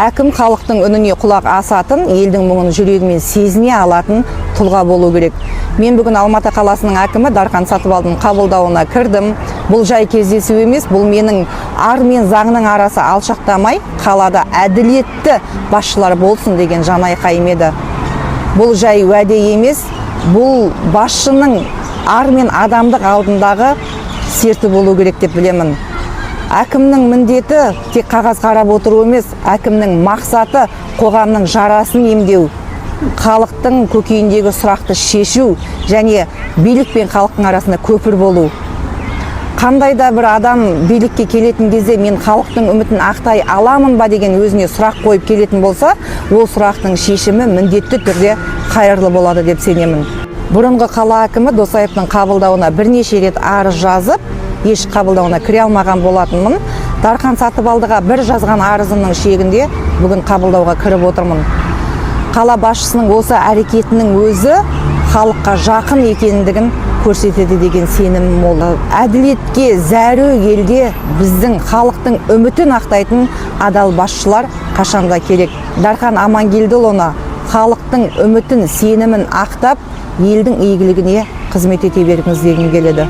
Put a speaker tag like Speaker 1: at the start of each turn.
Speaker 1: Әкім халықтың үніне құлақ асатын, елдің мұңын жүрегімен сезіне алатын тұлға болу керек. Мен бүгін Алматы қаласының әкімі Дархан Сатыбалдың қабылдауына кірдім. Бұл жай кездесу емес, бұл менің ар мен заңның арасы алшақтамай, қалада әділетті басшылар болсын деген жан айқайым еді. Бұл жай уәде емес, бұл басшының ар мен адамдық алдындағы серті болу керек деп білемін. Әкімнің міндеті тек қағаз қарап отыру емес, әкімнің мақсаты қоғамның жарасын емдеу, халықтың көкейіндегі сұрақты шешу және билік пен халықтың арасында көпір болу. Қандай да бір адам билікке келетін кезде мен халықтың үмітін ақтай аламын ба деген өзіне сұрақ қойып келетін болса, ол сұрақтың шешімі міндетті түрде қайырлы болады деп сенемін. Бұрынғы қала әкімі Досаевтың қабылдауына бірнеше рет арыз жазып, еш қабылдауына кіре алмаған болатынмын. Дархан Сатыбалдыға бір жазған арызымның шегінде бүгін қабылдауға кіріп отырмын. Қала басшысының осы әрекетінің өзі халыққа жақын екендігін көрсетеді деген сенімім мол. Әділетке зәру елге біздің халықтың үмітін ақтайтын адал басшылар қашанда керек. Дархан Амангелдіұлына халықтың үмітін, сенімін ақтап, елдің игілігіне қызмет ете бергіңіз дегім келеді.